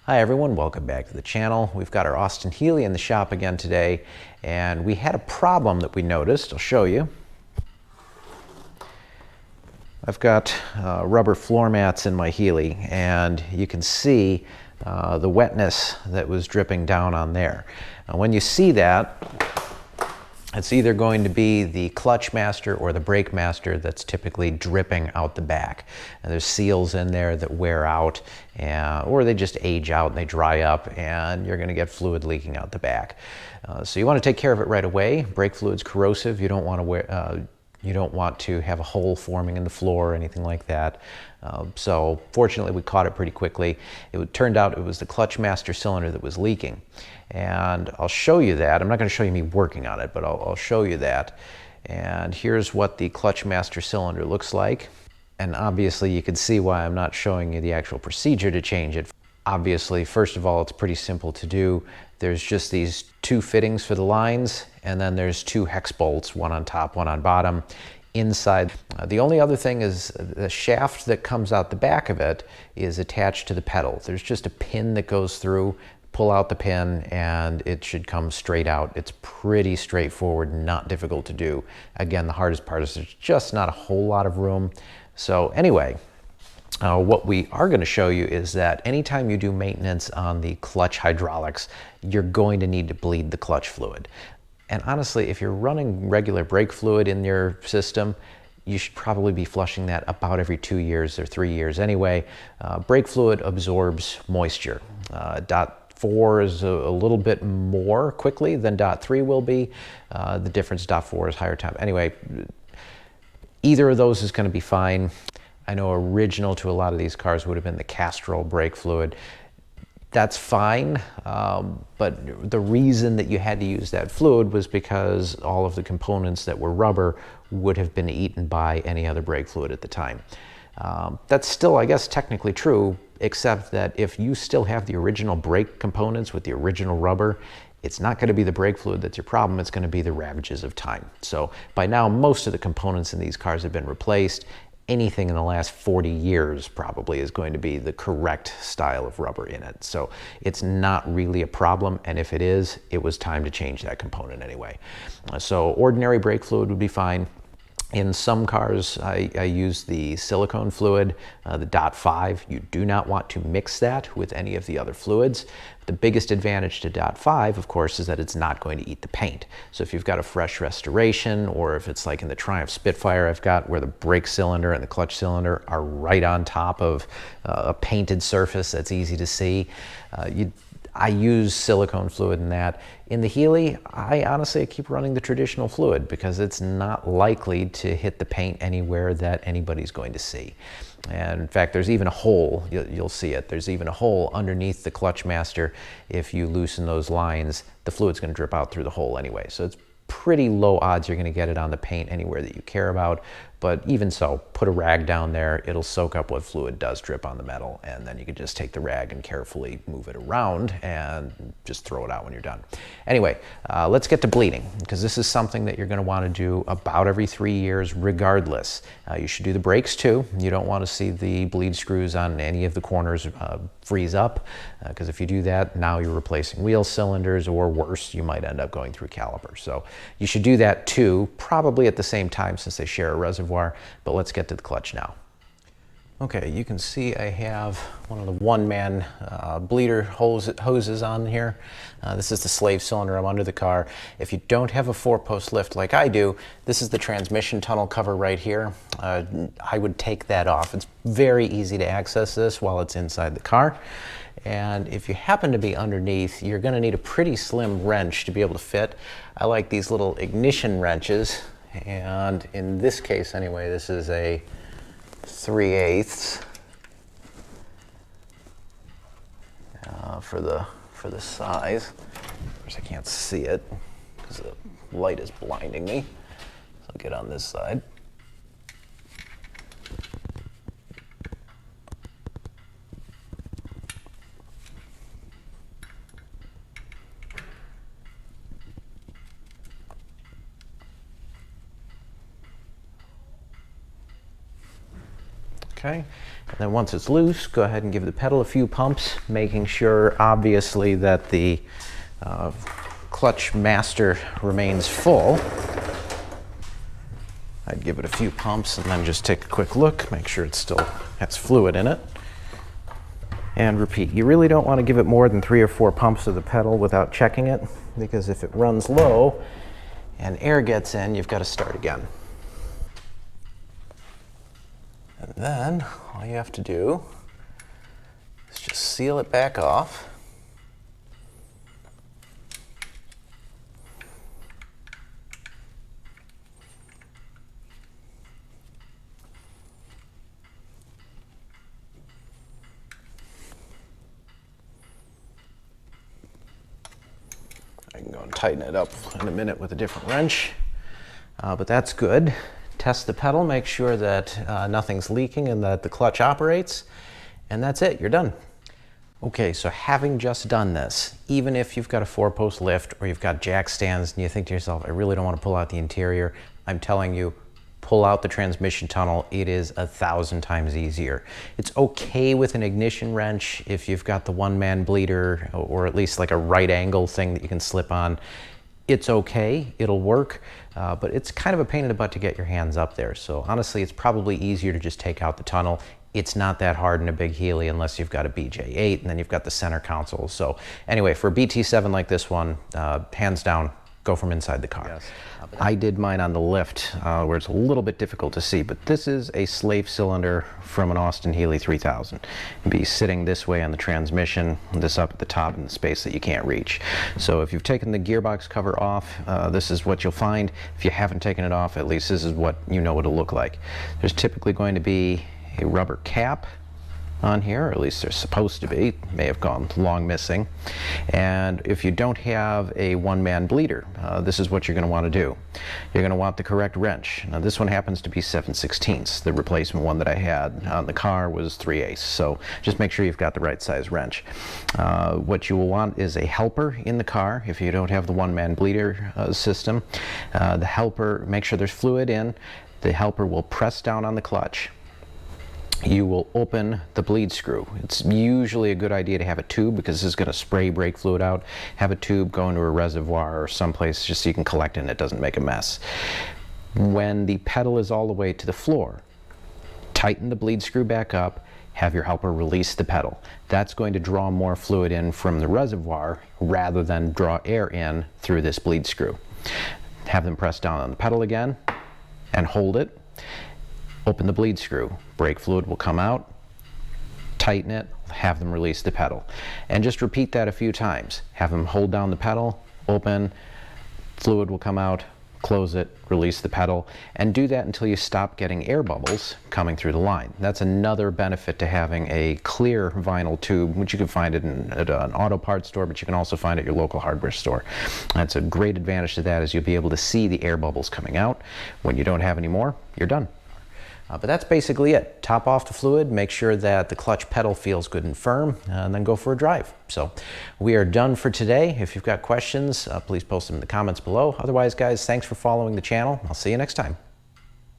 Hi everyone, welcome back to the channel. We've got our Austin Healey in the shop again today, and we had a problem that we noticed. I'll show you. I've got rubber floor mats in my Healey, and you can see the wetness that was dripping down on there. Now, when you see that, it's either going to be the clutch master or the brake master that's typically dripping out the back. And there's seals in there that wear out, or they just age out and they dry up, and you're going to get fluid leaking out the back. So you want to take care of it right away. Brake fluid's corrosive. You don't want to have a hole forming in the floor or anything like that. So fortunately we caught it pretty quickly. It turned out it was the clutch master cylinder that was leaking. And I'll show you that. I'm not going to show you me working on it, but I'll show you that. And here's what the clutch master cylinder looks like. And obviously you can see why I'm not showing you the actual procedure to change it. Obviously, first of all, it's pretty simple to do. There's just these two fittings for the lines, and then there's two hex bolts, one on top, one on bottom, inside. The only other thing is the shaft that comes out the back of it is attached to the pedal. There's just a pin that goes through. Pull out the pin and it should come straight out. It's pretty straightforward, not difficult to do. Again, the hardest part is there's just not a whole lot of room. So anyway, what we are going to show you is that anytime you do maintenance on the clutch hydraulics, you're going to need to bleed the clutch fluid. And honestly, if you're running regular brake fluid in your system, you should probably be flushing that about every 2 years or 3 years anyway. Brake fluid absorbs moisture. .4 is a little bit more quickly than .3 will be. The difference, .4 is higher time. Anyway, either of those is going to be fine. I know original to a lot of these cars would have been the Castrol brake fluid. That's fine, but the reason that you had to use that fluid was because all of the components that were rubber would have been eaten by any other brake fluid at the time. That's still, I guess, technically true, except that if you still have the original brake components with the original rubber, it's not going to be the brake fluid that's your problem, it's going to be the ravages of time. So by now, most of the components in these cars have been replaced. Anything in the last 40 years probably is going to be the correct style of rubber in it. So it's not really a problem, and if it is, it was time to change that component anyway. So ordinary brake fluid would be fine. In some cars, I use the silicone fluid, the .5. You do not want to mix that with any of the other fluids. The biggest advantage to .5, of course, is that it's not going to eat the paint. So if you've got a fresh restoration, or if it's like in the Triumph Spitfire I've got, where the brake cylinder and the clutch cylinder are right on top of a painted surface that's easy to see, I use silicone fluid in that. In the Healey, I honestly keep running the traditional fluid because it's not likely to hit the paint anywhere that anybody's going to see. And in fact, there's even a hole, you'll see it, there's even a hole underneath the clutch master. If you loosen those lines, the fluid's going to drip out through the hole anyway. So it's pretty low odds you're going to get it on the paint anywhere that you care about. But even so, put a rag down there, it'll soak up what fluid does drip on the metal, and then you can just take the rag and carefully move it around and just throw it out when you're done. Anyway, let's get to bleeding, because this is something that you're going to want to do about every 3 years regardless. You should do the brakes too. You don't want to see the bleed screws on any of the corners freeze up, because if you do that, now you're replacing wheel cylinders, or worse, you might end up going through calipers. So you should do that too, probably at the same time since they share a reservoir. But let's get to the clutch now. Okay, you can see I have one of the one-man bleeder hoses on here. This is the slave cylinder. I'm under the car. If you don't have a 4-post lift like I do, this is the transmission tunnel cover right here. I would take that off. It's very easy to access this while it's inside the car. And if you happen to be underneath, you're going to need a pretty slim wrench to be able to fit. I like these little ignition wrenches. And in this case anyway, this is a 3/8 for the size. Of course I can't see it because the light is blinding me. So I'll get on this side. Okay, and then once it's loose, go ahead and give the pedal a few pumps, making sure obviously that the clutch master remains full. I'd give it a few pumps and then just take a quick look, make sure it still has fluid in it. And repeat. You really don't want to give it more than 3 or 4 pumps of the pedal without checking it, because if it runs low and air gets in, you've got to start again. And then all you have to do is just seal it back off. I can go and tighten it up in a minute with a different wrench, but that's good. Test the pedal, make sure that nothing's leaking and that the clutch operates, and that's it, you're done. Okay, so having just done this, even if you've got a 4-post lift or you've got jack stands and you think to yourself, I really don't want to pull out the interior, I'm telling you, pull out the transmission tunnel. It is 1,000 times easier. It's okay with an ignition wrench if you've got the one-man bleeder or at least like a right angle thing that you can slip on. It's okay, it'll work, but it's kind of a pain in the butt to get your hands up there. So honestly, it's probably easier to just take out the tunnel. It's not that hard in a big Healey unless you've got a BJ8 and then you've got the center console. So anyway, for a BT7 like this one, hands down, go from inside the car. Yes. I did mine on the lift where it's a little bit difficult to see, but this is a slave cylinder from an Austin Healey 3000. It'd be sitting this way on the transmission, this up at the top in the space that you can't reach. So if you've taken the gearbox cover off, this is what you'll find. If you haven't taken it off, at least this is what you know it'll look like. There's typically going to be a rubber cap on here, or at least they're supposed to be. May have gone long missing. And if you don't have a one-man bleeder, this is what you're going to want to do. You're going to want the correct wrench. Now this one happens to be 7/16. The replacement one that I had on the car was 3/8. So just make sure you've got the right size wrench. What you will want is a helper in the car if you don't have the one-man bleeder system. The helper, make sure there's fluid in. The helper will press down on the clutch. You will open the bleed screw. It's usually a good idea to have a tube because this is going to spray brake fluid out. Have a tube go into a reservoir or someplace just so you can collect it and it doesn't make a mess. When the pedal is all the way to the floor, tighten the bleed screw back up, have your helper release the pedal. That's going to draw more fluid in from the reservoir rather than draw air in through this bleed screw. Have them press down on the pedal again and hold it. Open the bleed screw, brake fluid will come out, tighten it, have them release the pedal. And just repeat that a few times. Have them hold down the pedal, open, fluid will come out, close it, release the pedal, and do that until you stop getting air bubbles coming through the line. That's another benefit to having a clear vinyl tube, which you can find at an auto parts store, but you can also find at your local hardware store. That's a great advantage to that, is you'll be able to see the air bubbles coming out. When you don't have any more, you're done. But that's basically it. Top off the fluid, make sure that the clutch pedal feels good and firm, and then go for a drive. So we are done for today. If you've got questions, please post them in the comments below. Otherwise, guys, thanks for following the channel. I'll see you next time.